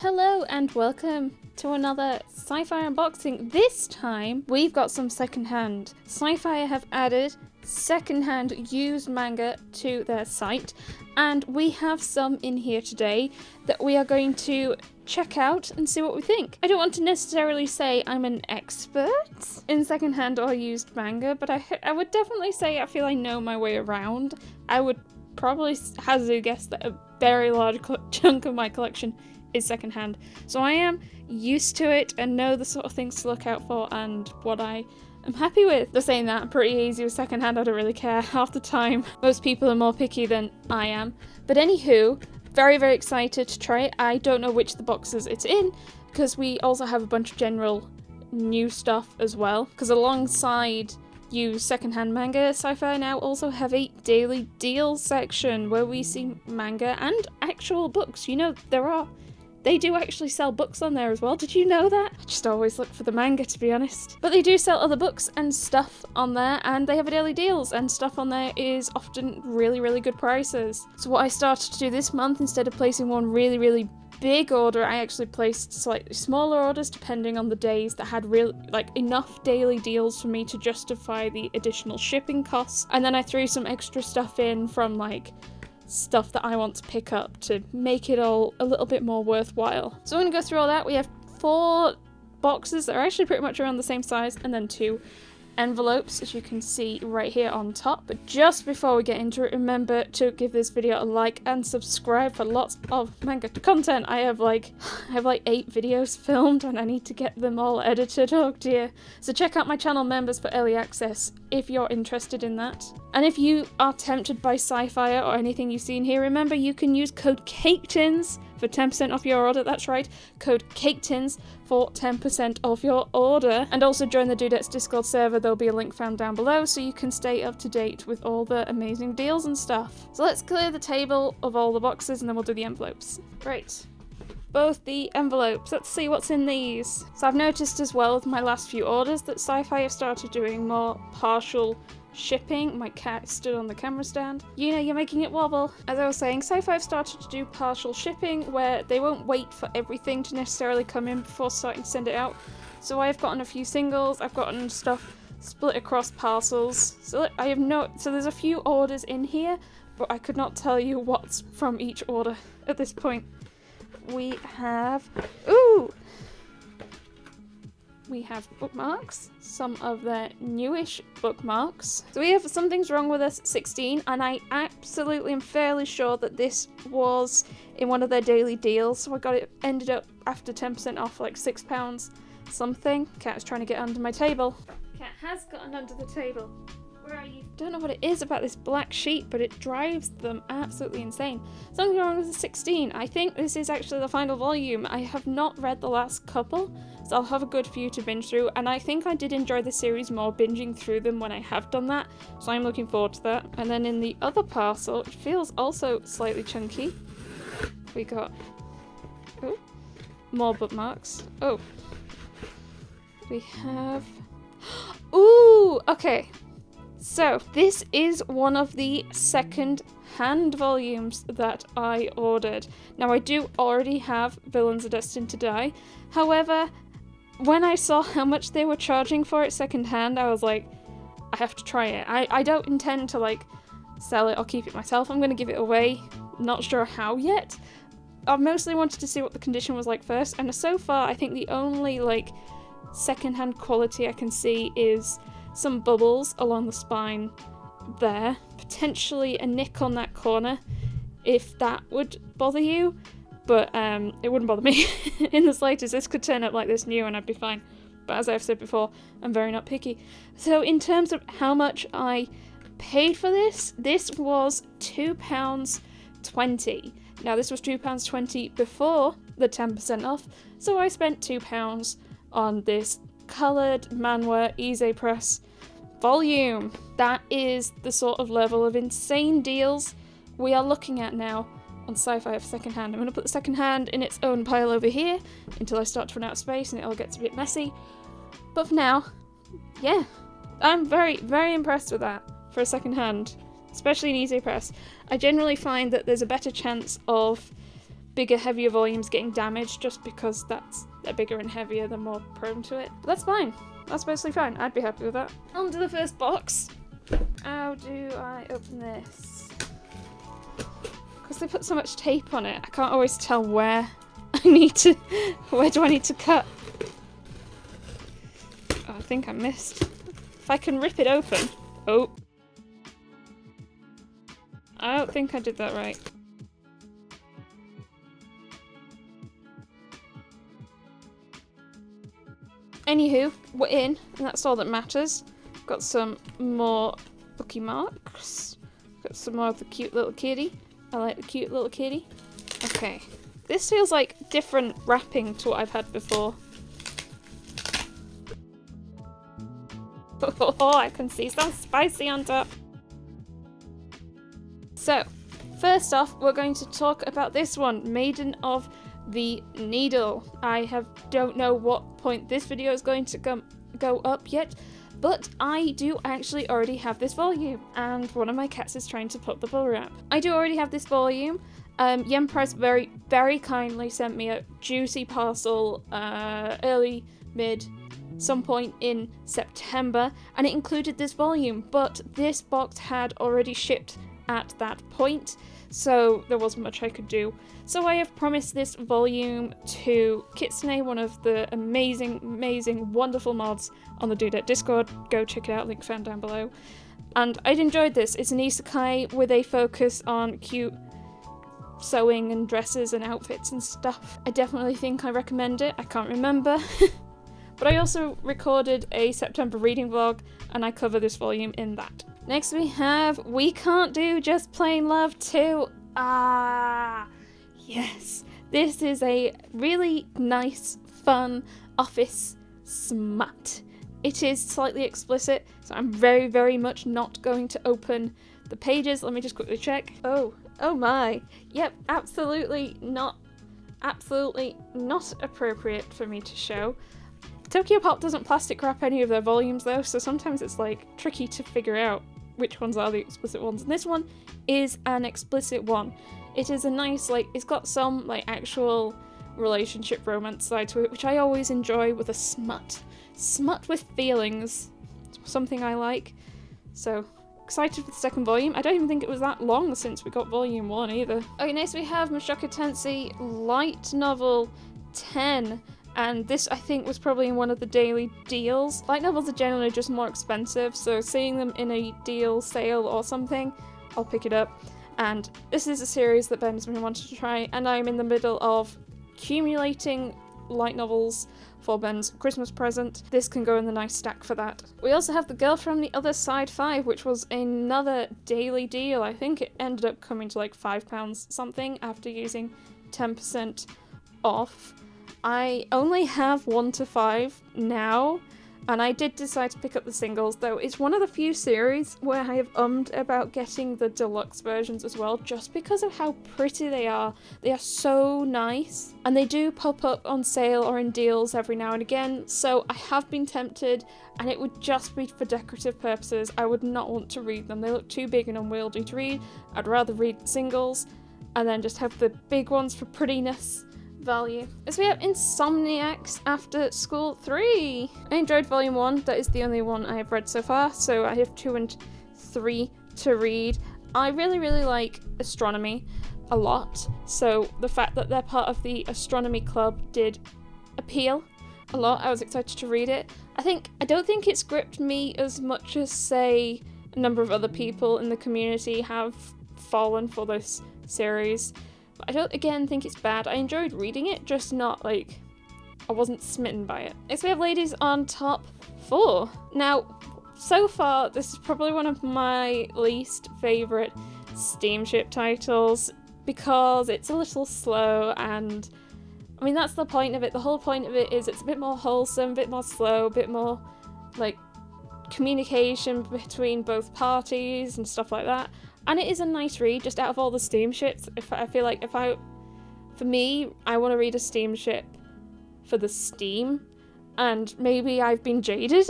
Hello and welcome to another Scifier unboxing. This time we've got some secondhand. Scifier have added secondhand used manga to their site, and we have some in here today that we are going to check out and see what we think. I don't want to necessarily say I'm an expert in secondhand or used manga, but I would definitely say I feel I know my way around. I would probably hazard a guess that a very large chunk of my collection is secondhand, so I am used to it and know the sort of things to look out for and what I am happy with. Just saying that, I'm pretty easy with secondhand. I don't really care half the time. Most people are more picky than I am, but anywho, very excited to try it. I don't know which the boxes it's in because we also have a bunch of general new stuff as well, because alongside used secondhand manga, Scifier now also have a daily deals section where we see manga and actual books. You know, they do actually sell books on there as well. Did you know that? I just always look for the manga, to be honest. But they do sell other books and stuff on there, and they have a daily deals, and stuff on there is often really good prices. So what I started to do this month, instead of placing one really big order, I actually placed slightly smaller orders depending on the days that had enough daily deals for me to justify the additional shipping costs. And then I threw some extra stuff in from stuff that I want to pick up to make it all a little bit more worthwhile. So I'm going to go through all that. We have 4 boxes that are actually pretty much around the same size, and then 2 envelopes, as you can see right here on top. But just before we get into it, remember to give this video a like and subscribe for lots of manga content. I have like 8 videos filmed and I need to get them all edited. Oh dear. So check out my channel members for early access if you're interested in that. And if you are tempted by Scifier or anything you've seen here, remember you can use code Caketinz for 10% off your order. That's right, code Caketinz for 10% off your order. And also join the Dudettes Discord server. There'll be a link found down below so you can stay up to date with all the amazing deals and stuff. So let's clear the table of all the boxes and then we'll do the envelopes. Great. Both the envelopes. Let's see what's in these. So I've noticed as well with my last few orders that Sci-Fi have started doing more partial shipping. My cat stood on the camera stand. You know, you're making it wobble. As I was saying, Sci-Fi have started to do partial shipping where they won't wait for everything to necessarily come in before starting to send it out. So I've gotten a few singles, I've gotten stuff split across parcels. So there's a few orders in here, but I could not tell you what's from each order at this point. We have bookmarks, some of their newish bookmarks. So we have Something's Wrong With Us 16, and I absolutely am fairly sure that this was in one of their daily deals. So I got it, ended up after 10% off, like £6 something. Cat is trying to get under my table. Cat has gotten under the table. Where are you? Don't know what it is about this black sheet, but it drives them absolutely insane. Something Wrong With the 16. I think this is actually the final volume. I have not read the last couple, so I'll have a good few to binge through, and I think I did enjoy the series more binging through them when I have done that, so I'm looking forward to that. And then in the other parcel, it feels also slightly chunky, we got more bookmarks. We have okay. So, this is one of the second-hand volumes that I ordered. Now, I do already have Villains Are Destined to Die. However, when I saw how much they were charging for it second-hand, I was like, I have to try it. I don't intend to, sell it or keep it myself. I'm going to give it away. Not sure how yet. I mostly wanted to see what the condition was like first, and so far, I think the only, second-hand quality I can see is some bubbles along the spine there, potentially a nick on that corner if that would bother you, but it wouldn't bother me in the slightest. This could turn up like this new and I'd be fine, but as I've said before, I'm very not picky. So in terms of how much I paid for this was £2.20. Now this was £2.20 before the 10% off, so I spent £2 on this coloured manhwa Ise Press volume. That is the sort of level of insane deals we are looking at now on Sci-Fi for secondhand. I'm going to put the secondhand in its own pile over here until I start to run out of space and it all gets a bit messy. But for now, yeah, I'm very impressed with that for a secondhand, especially in Ise Press. I generally find that there's a better chance of bigger, heavier volumes getting damaged just because they're bigger and heavier, they're more prone to it. But that's fine. That's mostly fine. I'd be happy with that. On to the first box. How do I open this? Because they put so much tape on it, I can't always tell where do I need to cut. Oh, I think I missed. If I can rip it open. Oh. I don't think I did that right. Anywho, we're in, and that's all that matters. Got some more bookie marks. Got some more of the cute little kitty. I like the cute little kitty. Okay. This feels like different wrapping to what I've had before. Oh, I can see some spicy on top. So, first off, we're going to talk about this one, Maiden of the Needle. I don't know what point this video is going to go up yet, but I do actually already have this volume, and one of my cats is trying to pop the bubble wrap. I do already have this volume. Yen Press very, very kindly sent me a juicy parcel early, mid, some point in September, and it included this volume, but this box had already shipped at that point, so there wasn't much I could do. So I have promised this volume to Kitsune, one of the amazing, amazing, wonderful mods on the Dudette Discord. Go check it out, link found down below. And I'd enjoyed this. It's an isekai with a focus on cute sewing and dresses and outfits and stuff. I definitely think I recommend it. I can't remember. But I also recorded a September reading vlog, and I cover this volume in that. Next we have We Can't Do Just Plain Love 2. Yes. This is a really nice, fun office smut. It is slightly explicit, so I'm very, very much not going to open the pages. Let me just quickly check. Oh my. Yep, absolutely not appropriate for me to show. Tokyo Pop doesn't plastic wrap any of their volumes though, so sometimes it's like tricky to figure out which ones are the explicit ones. And this one is an explicit one. It is a nice, like, it's got some like actual relationship romance side to it, which I always enjoy with a smut. Smut with feelings. It's something I like. So excited for the second volume. I don't even think it was that long since we got volume 1 either. Okay, next we have Mushoku Tensei Light Novel 10. And this, I think, was probably in one of the daily deals. Light novels are generally just more expensive, so seeing them in a deal, sale or something, I'll pick it up. And this is a series that Ben's been wanting to try, and I'm in the middle of accumulating light novels for Ben's Christmas present. This can go in the nice stack for that. We also have The Girl from the Other Side 5, which was another daily deal. I think it ended up coming to like £5 something after using 10% off. I only have 1 to 5 now, and I did decide to pick up the singles, though it's one of the few series where I have ummed about getting the deluxe versions as well, just because of how pretty they are. They are so nice, and they do pop up on sale or in deals every now and again, so I have been tempted, and it would just be for decorative purposes. I would not want to read them. They look too big and unwieldy to read. I'd rather read singles, and then just have the big ones for prettiness value. As we have Insomniacs After School 3. I enjoyed volume 1, that is the only one I have read so far, so I have 2 and 3 to read. I really, really like astronomy a lot, so the fact that they're part of the astronomy club did appeal a lot. I was excited to read it. I don't think it's gripped me as much as, say, a number of other people in the community have fallen for this series. I don't, again, think it's bad. I enjoyed reading it, just not, like, I wasn't smitten by it. Next we have Ladies on Top 4. Now, so far, this is probably one of my least favourite steamship titles, because it's a little slow, and, I mean, that's the point of it. The whole point of it is it's a bit more wholesome, a bit more slow, a bit more, like, communication between both parties and stuff like that. And it is a nice read, just out of all the steamships. I feel like for me, I want to read a steamship for the steam, and maybe I've been jaded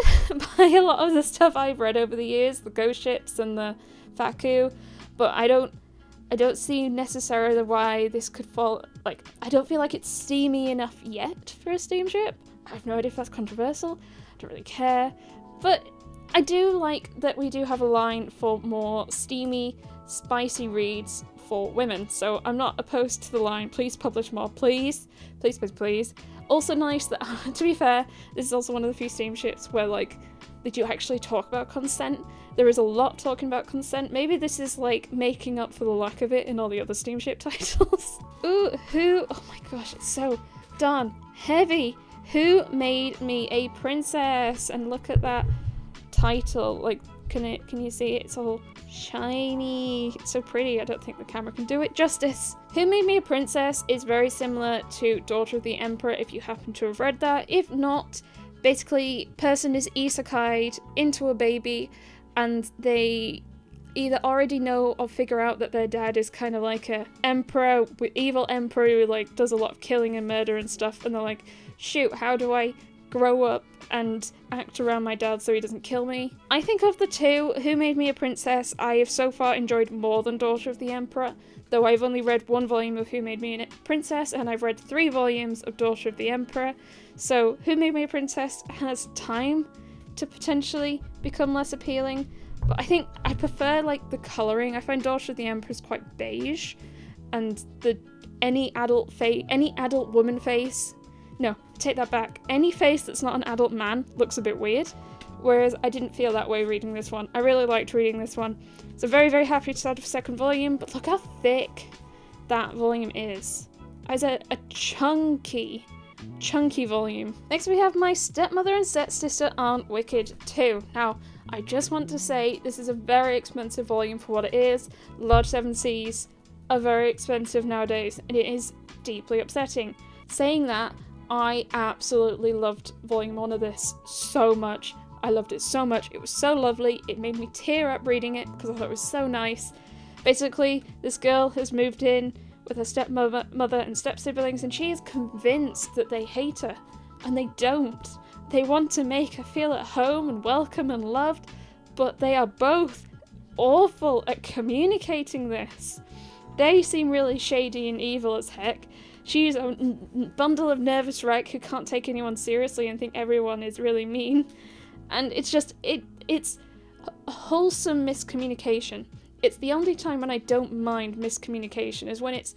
by a lot of the stuff I've read over the years, the ghost ships and the Faku, but I don't see necessarily why this could fall like, I don't feel like it's steamy enough yet for a steamship. I have no idea if that's controversial. I don't really care. But I do like that we do have a line for more steamy, spicy reads for women. So I'm not opposed to the line. Please publish more, please. Please, please, please. Also nice that, to be fair, this is also one of the few steamships where, like, they do actually talk about consent. There is a lot talking about consent. Maybe this is, like, making up for the lack of it in all the other steamship titles. Ooh, oh my gosh, it's so darn heavy. Who made me a princess? And look at that title. Like, can you see it? It's all shiny. It's so pretty. I don't think the camera can do it justice. Who Made Me a Princess is very similar to Daughter of the Emperor, if you happen to have read that. If not, basically, person is isekai'd into a baby, and they either already know or figure out that their dad is kind of like a emperor, evil emperor who, like, does a lot of killing and murder and stuff, and they're like, shoot, how do I grow up and act around my dad so he doesn't kill me? I think of the two, Who Made Me a Princess, I have so far enjoyed more than Daughter of the Emperor, though I've only read one volume of Who Made Me a Princess, and I've read 3 volumes of Daughter of the Emperor, so Who Made Me a Princess has time to potentially become less appealing, but I think I prefer, like, the colouring. I find Daughter of the Emperor is quite beige, and any adult woman face, no, take that back, any face that's not an adult man looks a bit weird, whereas I didn't feel that way reading this one. I really liked reading this one, so very, very happy to start a second volume, but look how thick that volume is. It's a chunky volume. Next we have My Stepmother and Stepsister Aren't Wicked 2. Now, I just want to say this is a very expensive volume for what it is. Large 7Cs are very expensive nowadays, and it is deeply upsetting. Saying that, I absolutely loved volume 1 of this so much. I loved it so much. It was so lovely. It made me tear up reading it because I thought it was so nice. Basically, this girl has moved in with her stepmother and step-siblings, and she is convinced that they hate her, and they don't. They want to make her feel at home and welcome and loved, but they are both awful at communicating this. They seem really shady and evil as heck. She's a bundle of nervous wreck who can't take anyone seriously and think everyone is really mean. And it's just, it's wholesome miscommunication. It's the only time when I don't mind miscommunication, is when it's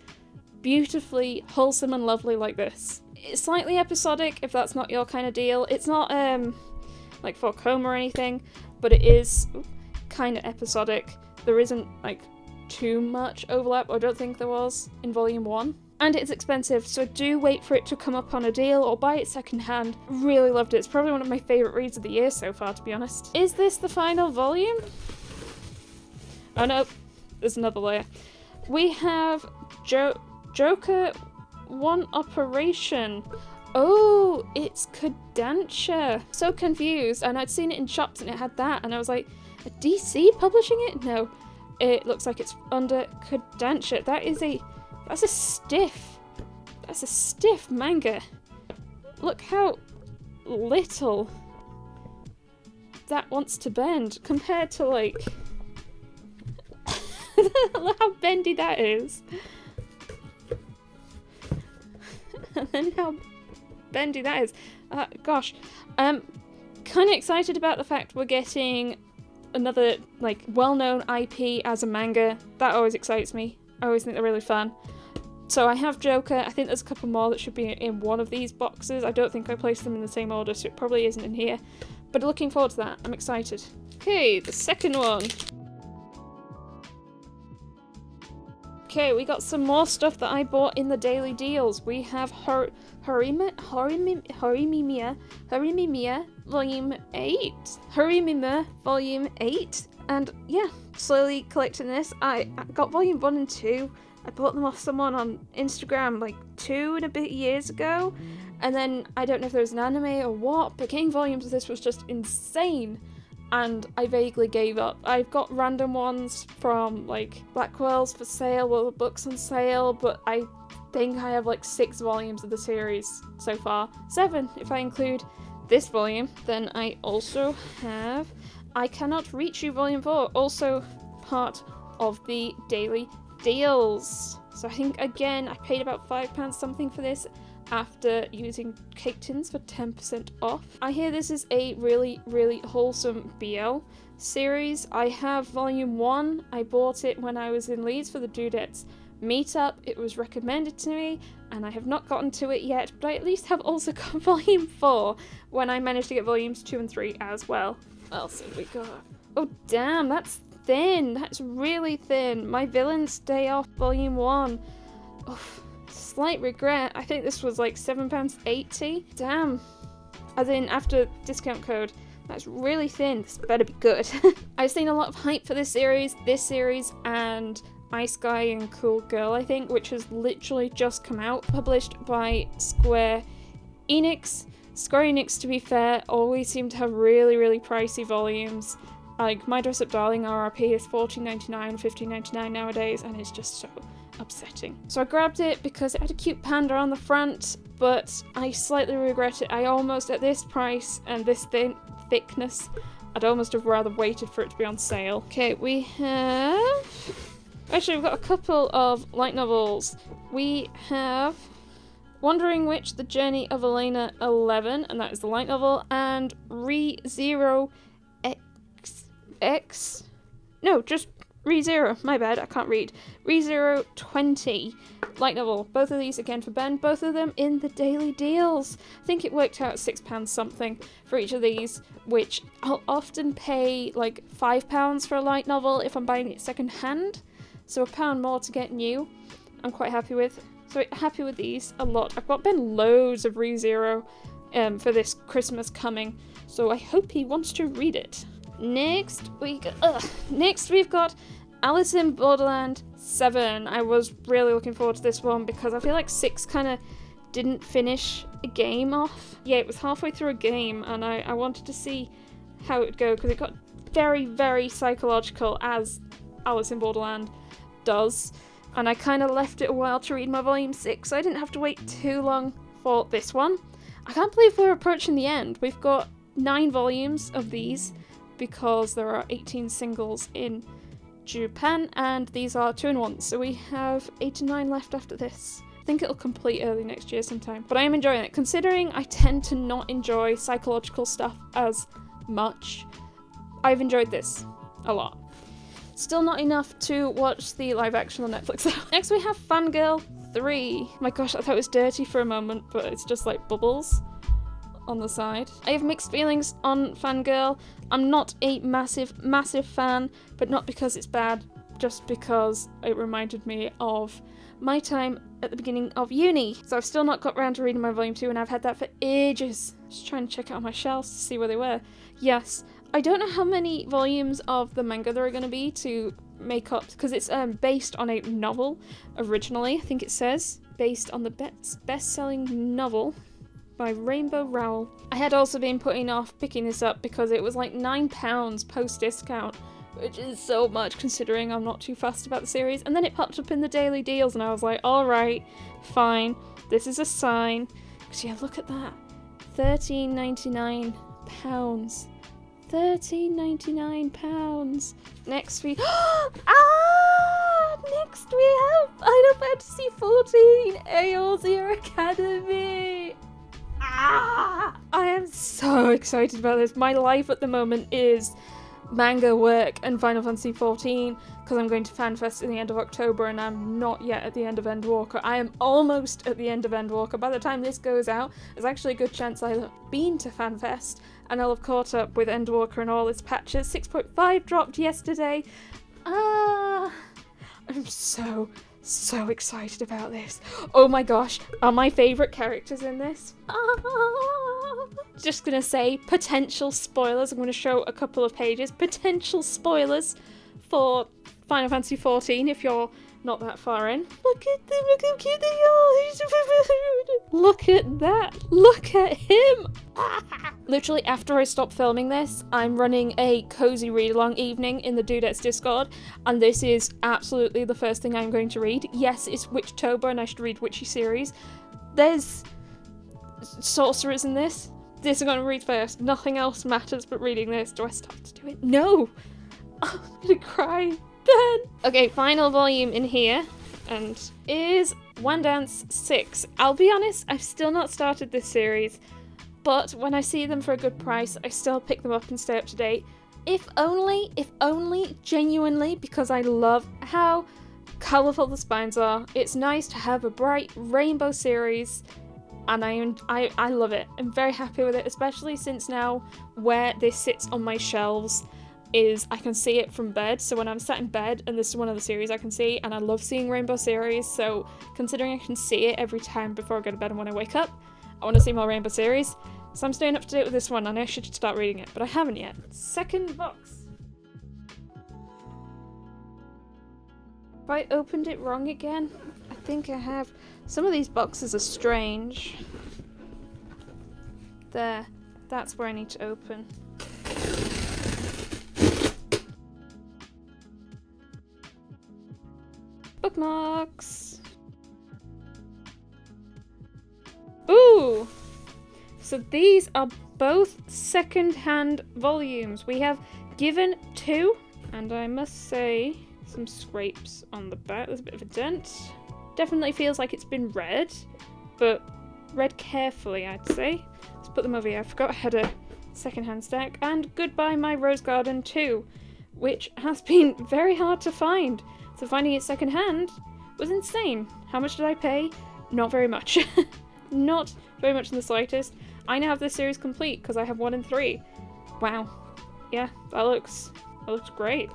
beautifully wholesome and lovely like this. It's slightly episodic, if that's not your kind of deal. It's not, like, for coma or anything, but it is kind of episodic. There isn't, like, too much overlap, I don't think there was, in volume 1. And it's expensive, so do wait for it to come up on a deal or buy it secondhand. Really loved it. It's probably one of my favourite reads of the year so far, to be honest. Is this the final volume? Oh no, there's another layer. We have Joker 1 Operation. Oh, it's Kodansha. So confused, and I'd seen it in shops and it had that, and I was like, a DC publishing it? No, it looks like it's under Kodansha. That's a stiff manga. Look how little that wants to bend compared to, like, look how bendy that is. And then how bendy that is. Gosh. Kind of excited about the fact we're getting another, like, well-known IP as a manga. That always excites me. I always think they're really fun. So I have Joker. I think there's a couple more that should be in one of these boxes. I don't think I placed them in the same order, so it probably isn't in here. But looking forward to that. I'm excited. Okay, the second one. Okay, we got some more stuff that I bought in the daily deals. We have Harimimiya Volume 8. Harimimiya Volume 8. And yeah, slowly collecting this. I got Volume 1 and 2. I bought them off someone on Instagram like 2 and a bit years ago. And then I don't know if there was an anime or what, but getting volumes of this was just insane. And I vaguely gave up. I've got random ones from, like, Blackwell's for sale, World of Books on sale, but I think I have like 6 volumes of the series so far. 7 if I include this volume. Then I also have I Cannot Reach You Volume 4, also part of the daily deals. So I think, again, I paid about £5 something for this after using Caketinz for 10% off. I hear this is a really, really wholesome BL series. I have volume 1. I bought it when I was in Leeds for the Dudettes meetup. It was recommended to me, and I have not gotten to it yet, but I at least have also got volume 4 when I managed to get volumes 2 and 3 as well. What else have we got? Oh damn, that's thin. That's really thin. My Villain's Day Off volume 1. Oof, slight regret. I think this was like £7.80. Damn. As in, after discount code. That's really thin. This better be good. I've seen a lot of hype for this series, and Ice Guy and Cool Girl, I think, which has literally just come out. Published by Square Enix. Square Enix, to be fair, always seem to have really, really pricey volumes. Like, My Dress Up Darling RRP is $14.99, $15.99 nowadays, and it's just so upsetting. So I grabbed it because it had a cute panda on the front, but I slightly regret it. I almost, at this price and this thickness, I'd almost have rather waited for it to be on sale. Okay, we have... Actually, we've got a couple of light novels. We have Wandering Witch, The Journey of Elena 11, and that is the light novel, and ReZero X. No, just ReZero. My bad, I can't read. ReZero 20 light novel. Both of these again for Ben. Both of them in the daily deals. I think it worked out £6 something for each of these, which I'll often pay like £5 for a light novel if I'm buying it second hand. So £1 more to get new. I'm quite happy with. So happy with these a lot. I've got Ben loads of ReZero for this Christmas coming, so I hope he wants to read it. Next we've got Alice in Borderland 7. I was really looking forward to this one because I feel like 6 kind of didn't finish a game off. Yeah, it was halfway through a game, and I wanted to see how it would go because it got very, very psychological, as Alice in Borderland does, and I kind of left it a while to read my volume 6, so I didn't have to wait too long for this one. I can't believe we're approaching the end. We've got 9 volumes of these because there are 18 singles in Japan, and these are 2-in-1, so we have 8 to 9 left after this. I think it'll complete early next year sometime, but I am enjoying it, considering I tend to not enjoy psychological stuff as much. I've enjoyed this a lot. Still not enough to watch the live action on Netflix. Next we have Fangirl 3. My gosh, I thought it was dirty for a moment, but it's just like bubbles on the side. I have mixed feelings on Fangirl. I'm not a massive fan, but not because it's bad, just because it reminded me of my time at the beginning of uni. So I've still not got around to reading my volume 2, and I've had that for ages. Just trying to check it on my shelves to see where they were. Yes, I don't know how many volumes of the manga there are going to be to make up, because it's based on a novel originally, I think it says. Based on the best-selling novel by Rainbow Rowell. I had also been putting off picking this up because it was like £9 post-discount, which is so much considering I'm not too fussed about the series. And then it popped up in the daily deals and I was like, alright, fine, this is a sign. Because yeah, look at that. £13.99. £13.99. Next we next we have Final Fantasy 14 Aeol's Year Academy. I am so excited about this. My life at the moment is manga work and Final Fantasy 14 because I'm going to FanFest in the end of October and I'm not yet at the end of Endwalker. I am almost at the end of Endwalker. By the time this goes out, there's actually a good chance I'll have been to FanFest and I'll have caught up with Endwalker and all its patches. 6.5 dropped yesterday. I'm so excited about this. Oh my gosh, are my favourite characters in this? Just gonna say potential spoilers. I'm gonna show a couple of pages. Potential spoilers for Final Fantasy 14 if you're not that far in. Look at them, look how cute they are. Look at that, look at him. Literally after I stop filming this, I'm running a cozy read-along evening in the Dudettes Discord, and this is absolutely the first thing I'm going to read. Yes, it's Witchtober and I should read witchy series. There's sorcerers in this. This I'm going to read first. Nothing else matters but reading this. Do I still have to do it? No! I'm gonna cry. then. Okay, final volume in here, and is One Dance 6. I'll be honest, I've still not started this series, but when I see them for a good price, I still pick them up and stay up to date. If only genuinely because I love how colourful the spines are. It's nice to have a bright rainbow series, and I love it. I'm very happy with it, especially since now where this sits on my shelves is I can see it from bed. So when I'm sat in bed and this is one of the series I can see, and I love seeing rainbow series, so considering I can see it every time before I go to bed and when I wake up, I want to see more rainbow series. So I'm staying up to date with this one, and I should start reading it, but I haven't yet. Second box. Have I opened it wrong again? I think I have. Some of these boxes are strange. There. That's where I need to open. Bookmarks. Ooh! So these are both second-hand volumes. We have Given 2, and I must say, some scrapes on the back. There's a bit of a dent. Definitely feels like it's been read, but read carefully, I'd say. Let's put them over here. I forgot I had a second-hand stack. And Goodbye My Rose Garden 2, which has been very hard to find. So finding it second-hand was insane. How much did I pay? Not very much. Not very much in the slightest. I now have this series complete because I have 1 and 3. Wow. Yeah, that looks great.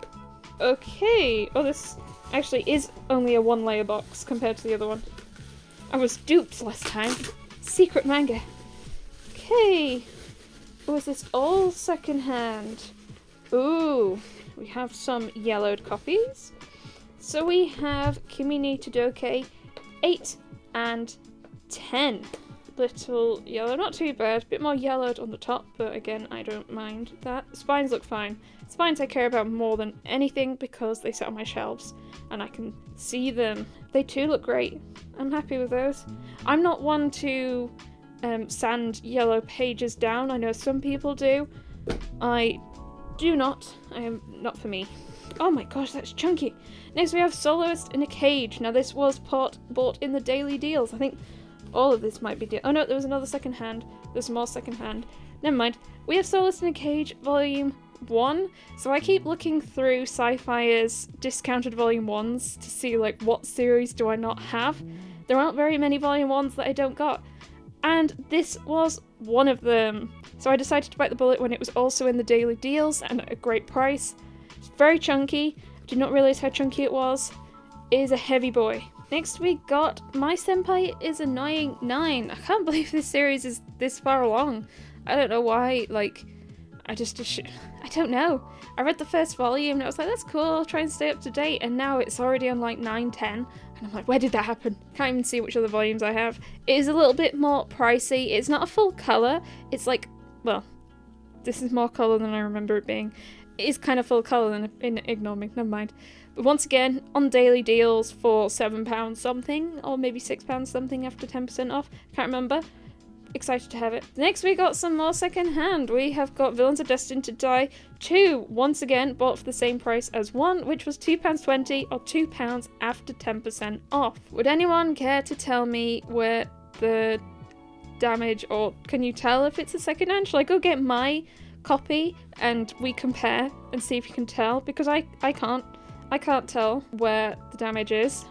Okay. Oh, this actually is only a 1-layer box compared to the other one. I was duped last time. Secret manga. Okay. Oh, is this all secondhand? Ooh. We have some yellowed copies. So we have Kimi ni Todoke 8 and 10. Little yellow, not too bad. A bit more yellowed on the top, but again, I don't mind that. Spines look fine. Spines I care about more than anything because they sit on my shelves and I can see them. They too look great. I'm happy with those. I'm not one to sand yellow pages down. I know some people do. I do not. I am not for me. Oh my gosh, that's chunky. Next we have Soloist in a Cage. Now this was bought in the daily deals. I think all of this might be... Oh no, there was another second hand. There's more second hand. Never mind. We have Soloist in a Cage Volume 1. So I keep looking through Scifier's discounted Volume 1s to see like what series do I not have. There aren't very many Volume 1s that I don't got. And this was one of them. So I decided to bite the bullet when it was also in the daily deals and at a great price. It's very chunky. Did not realise how chunky it was. It is a heavy boy. Next we got My Senpai is Annoying 9. I can't believe this series is this far along. I don't know why, like, I don't know. I read the first volume and I was like, that's cool, I'll try and stay up to date, and now it's already on like 9, 10, and I'm like, where did that happen? Can't even see which other volumes I have. It is a little bit more pricey. It's not a full colour. It's like, well, this is more colour than I remember it being. It is kind of full colour, then ignore me, never mind. But once again, on daily deals for £7 something, or maybe £6 something after 10% off. Can't remember. Excited to have it. Next we got some more second hand. We have got Villains Are Destined to Die 2. Once again, bought for the same price as 1, which was £2.20 or £2 after 10% off. Would anyone care to tell me where the damage, or can you tell if it's a second hand? Shall I go get my copy and we compare and see if you can tell? Because I can't tell where the damage is.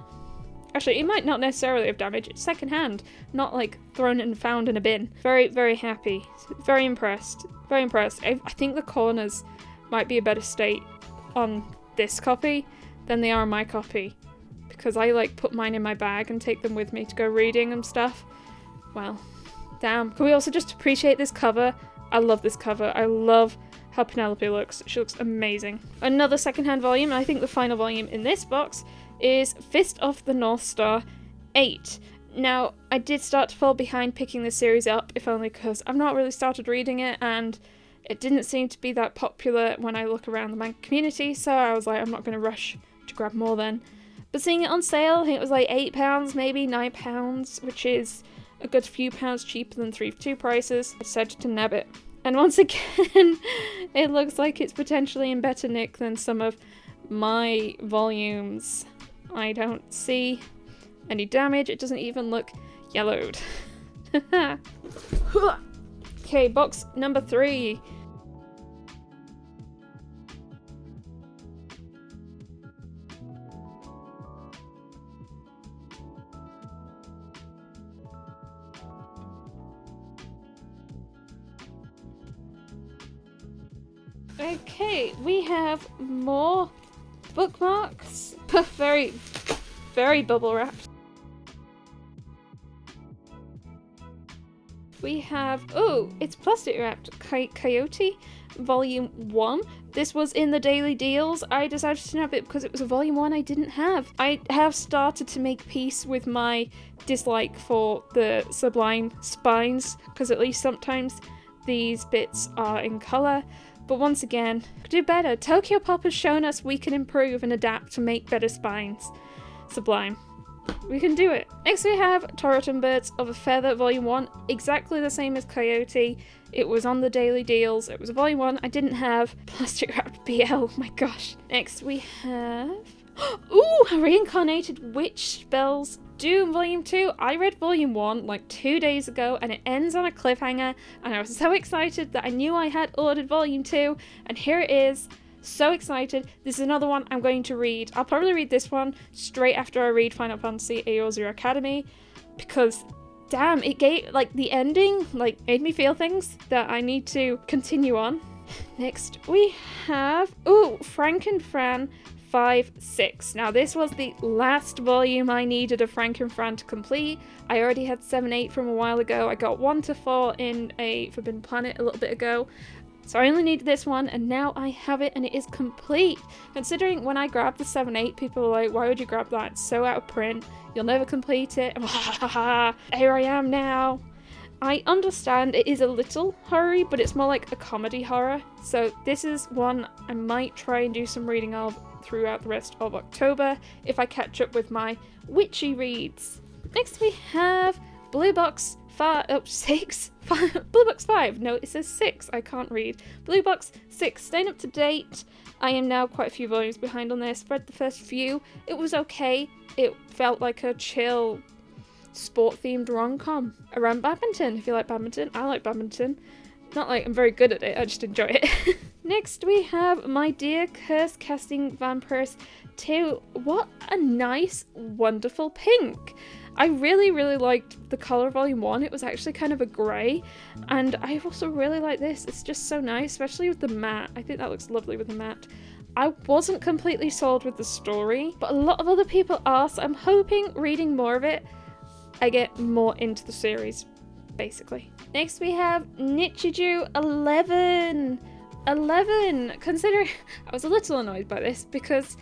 Actually, it might not necessarily have damage. It's second hand, not like thrown and found in a bin. Very, very happy. Very impressed. Very impressed. I think the corners might be a better state on this copy than they are on my copy, because I like put mine in my bag and take them with me to go reading and stuff. Well, damn. Can we also just appreciate this cover? I love this cover. I love how Penelope looks. She looks amazing. Another secondhand volume, and I think the final volume in this box, is Fist of the North Star 8. Now, I did start to fall behind picking this series up, if only because I've not really started reading it, and it didn't seem to be that popular when I look around the manga community, so I was like, I'm not going to rush to grab more then. But seeing it on sale, I think it was like £8, maybe £9, which is a good few pounds cheaper than 3 for 2 prices. I decided to nab it. And once again, it looks like it's potentially in better nick than some of my volumes. I don't see any damage. It doesn't even look yellowed. Okay, box number 3. Okay, we have more bookmarks. Very, very bubble wrapped. We have, oh, it's plastic wrapped. Coyote, volume 1. This was in the daily deals. I decided to snap it because it was a volume 1 I didn't have. I have started to make peace with my dislike for the Sublime spines, because at least sometimes these bits are in colour. But once again, do better. Tokyo Pop has shown us we can improve and adapt to make better spines. Sublime. We can do it. Next we have Torotan Birds of a Feather Volume 1. Exactly the same as Coyote. It was on the daily deals. It was a Volume 1 I didn't have. Plastic wrapped BL. Oh my gosh. Next we have... Ooh! Reincarnated Witch Spells Doom Volume 2. I read Volume 1 like 2 days ago and it ends on a cliffhanger and I was so excited that I knew I had ordered Volume 2 and here it is. So excited. This is another one I'm going to read. I'll probably read this one straight after I read Final Fantasy AO0 Academy because damn, it gave, like, the ending like made me feel things that I need to continue on. Next we have, ooh, Frankenfran 5-6. Now this was the last volume I needed of Frankenfran to complete. I already had 7-8 from a while ago. I got 1-4 in a Forbidden Planet a little bit ago. So I only needed this one and now I have it and it is complete. Considering when I grabbed the 7-8, people were like, why would you grab that? It's so out of print. You'll never complete it. Here I am now. I understand it is a little horror, but it's more like a comedy horror. So this is one I might try and do some reading of throughout the rest of October if I catch up with my witchy reads. Next we have Blue Box 6. Blue Box 5. No, it says 6. I can't read. Blue Box 6. Staying up to date. I am now quite a few volumes behind on this. Read the first few. It was okay. It felt like a chill sport-themed rom-com around badminton. If you like badminton, I like badminton. Not like I'm very good at it, I just enjoy it. Next we have My Dear Curse Casting Vampires 2. What a nice, wonderful pink. I really, really liked the colour volume 1. It was actually kind of a grey. And I also really like this. It's just so nice, especially with the matte. I think that looks lovely with the matte. I wasn't completely sold with the story, but a lot of other people are, so I'm hoping reading more of it, I get more into the series, basically. Next we have Nichiju 11. Considering I was a little annoyed by this because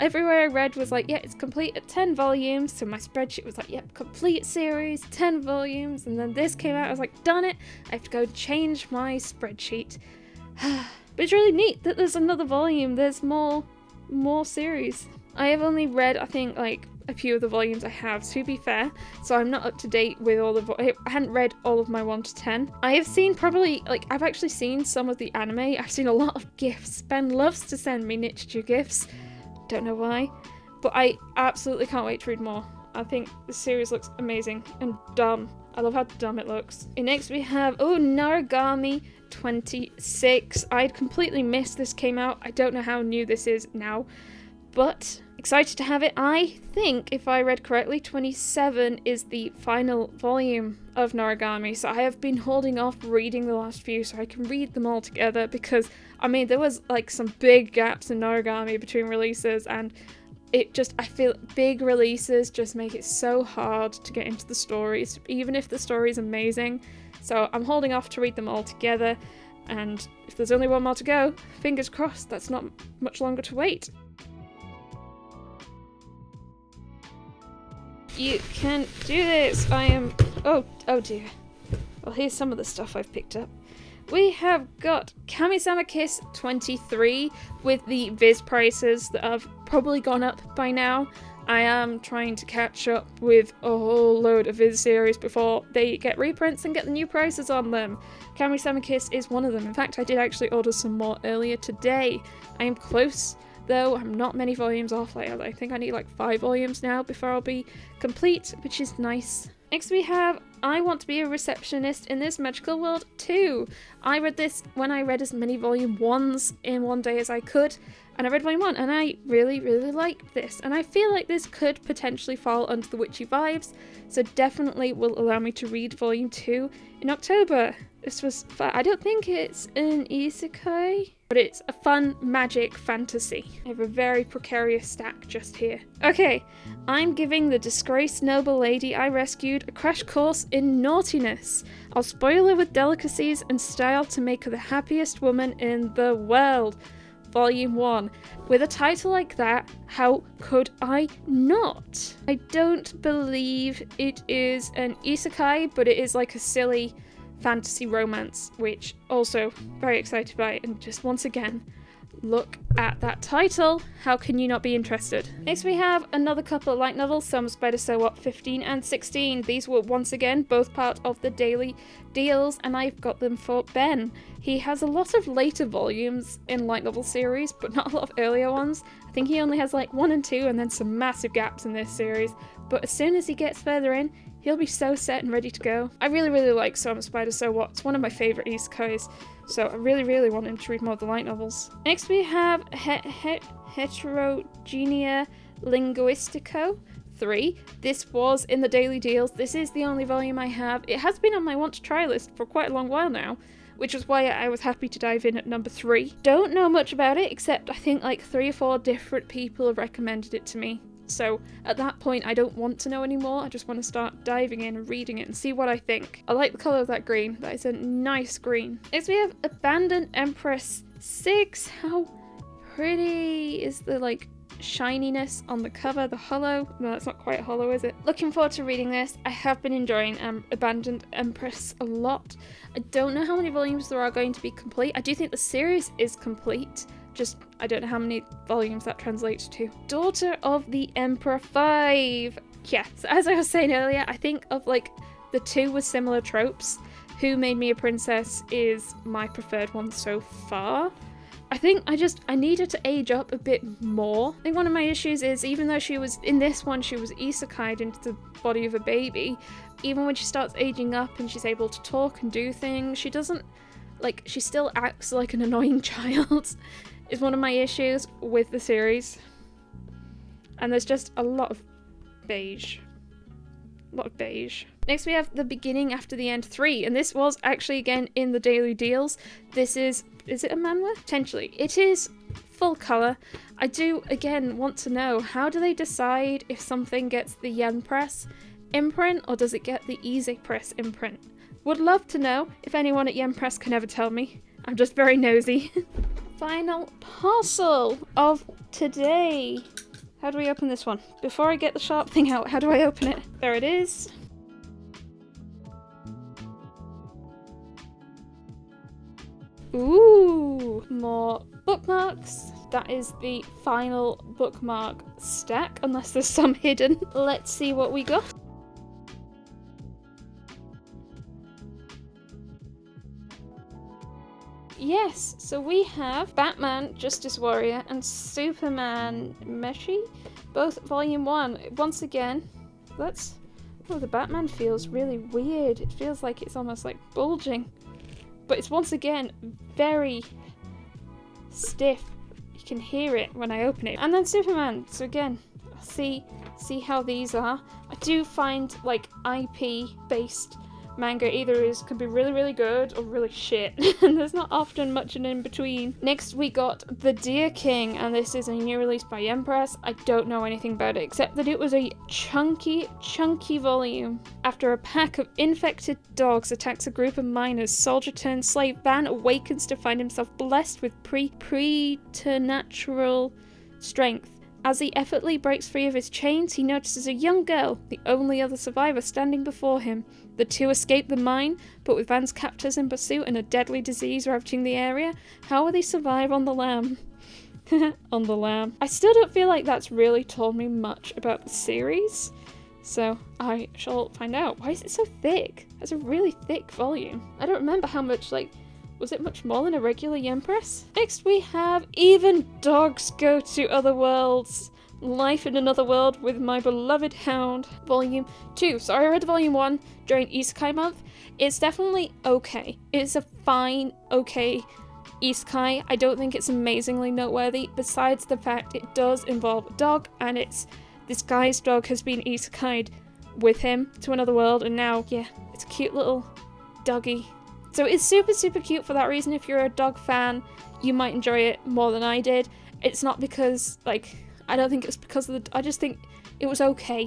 everywhere I read was like, yeah, it's complete at 10 volumes. So my spreadsheet was like, yep, complete series, 10 volumes. And then this came out, I was like, done it. I have to go change my spreadsheet. But it's really neat that there's another volume. There's more series. I have only read, I think, like a few of the volumes I have, to be fair, so I'm not up to date with all the I hadn't read all of my 1 to 10. I have seen probably, like, I've actually seen some of the anime. I've seen a lot of gifs. Ben loves to send me Nichiju gifs. Don't know why, but I absolutely can't wait to read more. I think the series looks amazing and dumb. I love how dumb it looks. And next we have, oh, Naragami 26. I'd completely missed this came out. I don't know how new this is now, but excited to have it. I think, if I read correctly, 27 is the final volume of Naragami, so I have been holding off reading the last few so I can read them all together because, I mean, there was like some big gaps in Naragami between releases and it just, I feel big releases just make it so hard to get into the stories, even if the story is amazing. So I'm holding off to read them all together, and if there's only one more to go, fingers crossed, that's not much longer to wait. You can do this. I am... Oh dear. Well, here's some of the stuff I've picked up. We have got Kami-sama Kiss 23 with the Viz prices that have probably gone up by now. I am trying to catch up with a whole load of Viz series before they get reprints and get the new prices on them. Kami-sama Kiss is one of them. In fact, I did actually order some more earlier today. I am close. though I'm not many volumes off. Like, I think I need like 5 volumes now before I'll be complete, which is nice. Next we have I Want to Be a Receptionist in This Magical World 2. I read this when I read as many volume 1s in one day as I could, and I read volume 1 and I really liked this, and I feel like this could potentially fall under the witchy vibes, so definitely will allow me to read volume 2 in October. This was fun. I don't think it's an isekai, but it's a fun magic fantasy. I have a very precarious stack just here. Okay, I'm giving the disgraced noble lady I rescued a crash course in naughtiness. I'll spoil her with delicacies and style to make her the happiest woman in the world. Volume 1. With a title like that, how could I not? I don't believe it is an isekai, but it is like a silly fantasy romance, which also very excited by, and just once again, look at that title. How can you not be interested? Next we have another couple of light novels, Some Spider So What 15 and 16. These were once again both part of the daily deals, and I've got them for Ben. He has a lot of later volumes in light novel series, but not a lot of earlier ones. I think he only has like 1 and 2 and then some massive gaps in this series, but as soon as he gets further in, he'll be so set and ready to go. I really like Some Spider So What. It's one of my favourite isekais, so I really want him to read more of the light novels. Next we have Heterogenea Linguistico 3. This was in the daily deals. This is the only volume I have. It has been on my want to try list for quite a long while now, which is why I was happy to dive in at number 3. Don't know much about it, except I think like 3 or 4 different people have recommended it to me. So at that point, I don't want to know anymore. I just want to start diving in and reading it and see what I think. I like the colour of that green. That is a nice green. Next we have Abandoned Empress 6. How pretty is the like shininess on the cover, the hollow. No, that's not quite hollow, is it? Looking forward to reading this. I have been enjoying Abandoned Empress a lot. I don't know how many volumes there are going to be complete. I do think the series is complete. Just, I don't know how many volumes that translates to. Daughter of the Emperor 5. Yeah, so as I was saying earlier, I think of like the 2 with similar tropes. Who Made Me a Princess is my preferred one so far. I think I need her to age up a bit more. I think one of my issues is, even though she was, in this one, she was isekai'd into the body of a baby, even when she starts aging up and she's able to talk and do things, she doesn't, like, she still acts like an annoying child. Is one of my issues with the series. And there's just a lot of beige. Next we have The Beginning After the End 3, and this was actually again in the daily deals. This is it a manhwa? Potentially. It is full colour. I do again want to know, how do they decide if something gets the Yen Press imprint or does it get the Easy Press imprint? Would love to know if anyone at Yen Press can ever tell me. I'm just very nosy. Final parcel of today. How do we open this one? Before I get the sharp thing out, how do I open it? There it is. Ooh, more bookmarks. That is the final bookmark stack, unless there's some hidden. Let's see what we got. Yes, so we have Batman, Justice Warrior, and Superman Meshi, both volume 1. Once again, the Batman feels really weird. It feels like it's almost like bulging. But it's once again very stiff. You can hear it when I open it. And then Superman. So again, see how these are. I do find like IP based manga either could be really good or really shit, and there's not often much in between. Next we got The Deer King, and this is a new release by Empress. I don't know anything about it except that it was a chunky volume. After a pack of infected dogs attacks a group of miners, soldier turned slave Van awakens to find himself blessed with preternatural strength. As he effortlessly breaks free of his chains, he notices a young girl, the only other survivor, standing before him. The two escape the mine, but with Van's captors in pursuit and a deadly disease ravaging the area, how will they survive on the lam? On the lam. I still don't feel like that's really told me much about the series, so I shall find out. Why is it so thick? It's a really thick volume. I don't remember how much, like, Was it much more than a regular Yempress? Next we have Even Dogs Go to Other Worlds. Life in Another World with My Beloved Hound, Volume 2. So I read Volume 1 during Isekai month. It's definitely okay. It's a fine, okay isekai. I don't think it's amazingly noteworthy, besides the fact it does involve a dog, and this guy's dog has been isekai'd with him to another world, and now, yeah, it's a cute little doggy. So it's super, super cute for that reason. If you're a dog fan, you might enjoy it more than I did. It's not because, like, I don't think it's because of I just think it was okay.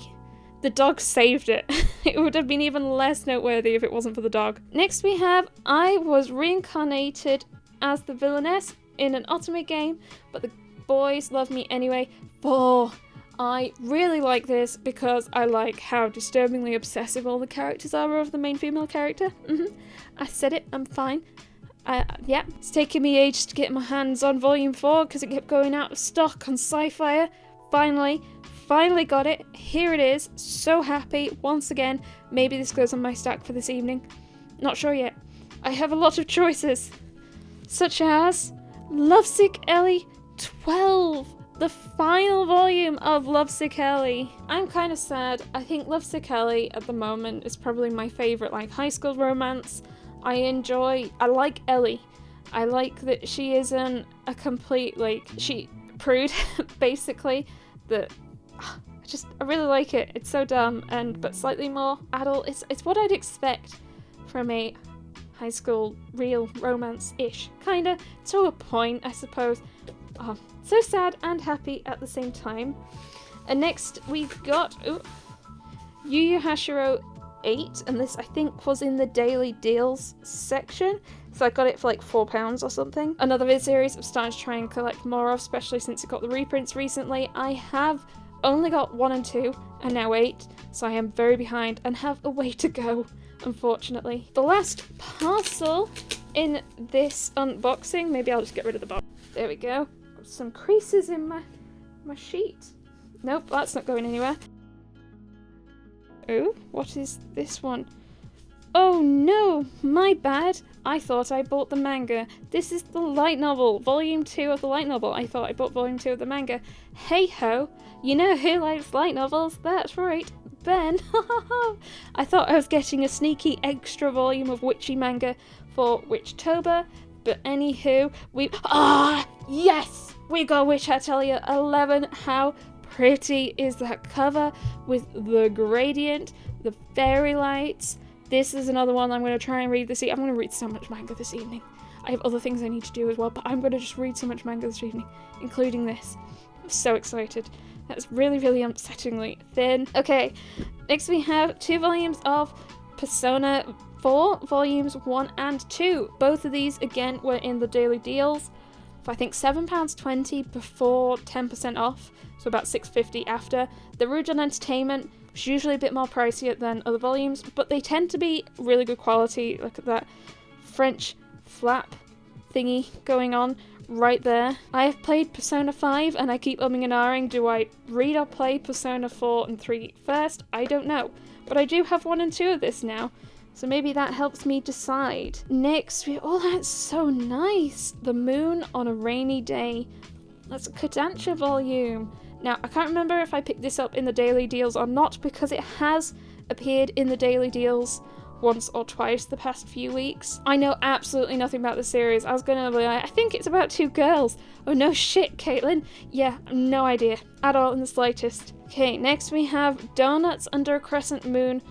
The dog saved it. It would have been even less noteworthy if it wasn't for the dog. Next we have I was reincarnated as the villainess in an otome game, but the boys love me anyway. 4. I really like this because I like how disturbingly obsessive all the characters are of the main female character. I said it, I'm fine. Yeah, it's taken me ages to get my hands on Volume 4 because it kept going out of stock on Scifier. Finally got it. Here it is. So happy. Once again, maybe this goes on my stack for this evening. Not sure yet. I have a lot of choices, such as Lovesick Ellie 12, the final volume of Lovesick Ellie. I'm kind of sad. I think Lovesick Ellie at the moment is probably my favourite like high school romance. I like Ellie. I like that she isn't a complete prude, basically. I really like it. It's so dumb but slightly more adult. It's what I'd expect from a high school real romance-ish, kinda, to a point, I suppose. So sad and happy at the same time. And next we've got Yu Yu Hashiro 8, and this I think was in the daily deals section, so I got it for like £4 or something. Another vid series I've started to try and collect more of, especially since it got the reprints recently. I have only got 1 and 2 and now 8, so I am very behind and have a way to go, unfortunately. The last parcel in this unboxing, maybe I'll just get rid of the box. There we go. Some creases in my sheet. Nope, that's not going anywhere. Oh, what is this one? Oh no, my bad. I thought I bought the manga. This is the light novel, volume 2 of the light novel. I thought I bought volume 2 of the manga. Hey ho, you know who likes light novels? That's right, Ben. I thought I was getting a sneaky extra volume of witchy manga for Witchtober, but anywho, yes! We got Witch Atelier 11. How pretty is that cover with the gradient, the fairy lights? This is another one I'm going to try and read this evening. I'm going to read so much manga this evening. I have other things I need to do as well, but I'm going to just read so much manga this evening, including this. I'm so excited. That's really, really unsettlingly thin. Okay, next we have 2 volumes of Persona 4, volumes 1 and 2. Both of these, again, were in the daily deals for I think £7.20 before 10% off, so about £6.50 after. The Rujan Entertainment was usually a bit more pricier than other volumes, but they tend to be really good quality. Look at that French flap thingy going on right there. I have played Persona 5 and I keep umming and ahhing. Do I read or play Persona 4 and 3 first? I don't know. But I do have 1 and 2 of this now, so maybe that helps me decide. Next, that's so nice. The Moon on a Rainy Day. That's a Kodansha volume. Now, I can't remember if I picked this up in the daily deals or not, because it has appeared in the daily deals once or twice the past few weeks. I know absolutely nothing about the series. I was gonna be like, I think it's about 2 girls. Oh no shit, Caitlin. Yeah, no idea at all in the slightest. Okay, next we have Donuts Under a Crescent Moon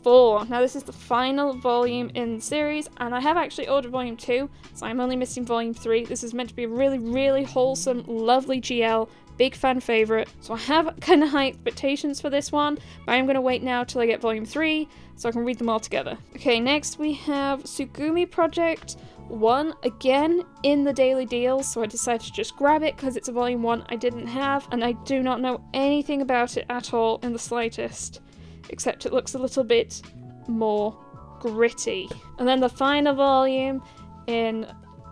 4. Now this is the final volume in the series, and I have actually ordered volume 2, so I'm only missing volume 3. This is meant to be a really, really wholesome, lovely GL. Big fan favourite, so I have kind of high expectations for this one, but I'm going to wait now till I get volume 3 so I can read them all together. Okay, next we have Tsugumi Project 1, again in the daily deals, so I decided to just grab it because it's a volume 1 I didn't have, and I do not know anything about it at all in the slightest, except it looks a little bit more gritty. And then the final volume in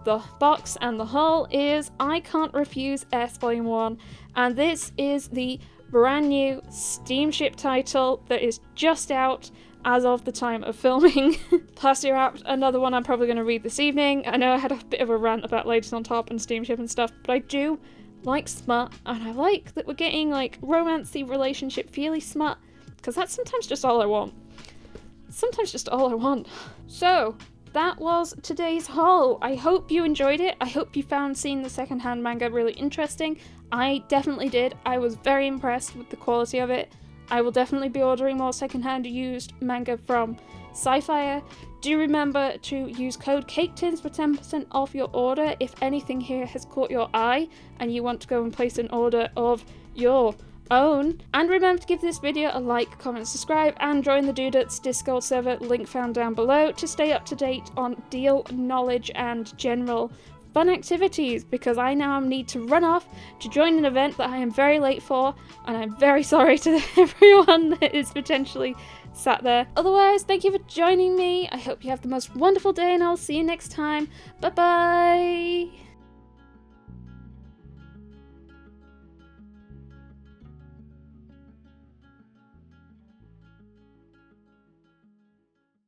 the box and the haul is I Can't Refuse S Volume 1, and this is the brand new Steamship title that is just out, as of the time of filming. Plastic Wrapped, another one I'm probably going to read this evening. I know I had a bit of a rant about Ladies on Top and Steamship and stuff, but I do like smut, and I like that we're getting like romancy, relationship, feely smut, because that's sometimes just all I want. Sometimes just all I want. So, that was today's haul. I hope you enjoyed it. I hope you found seeing the secondhand manga really interesting. I definitely did. I was very impressed with the quality of it. I will definitely be ordering more secondhand used manga from Scifier. Do remember to use code Caketinz for 10% off your order if anything here has caught your eye and you want to go and place an order of your own. And remember to give this video a like, comment, subscribe, and join the Dudettes Discord server, link found down below, to stay up to date on deal knowledge and general fun activities, because I now need to run off to join an event that I am very late for, and I'm very sorry to everyone that is potentially sat there. Otherwise, thank you for joining me. I hope you have the most wonderful day, and I'll see you next time. Bye bye!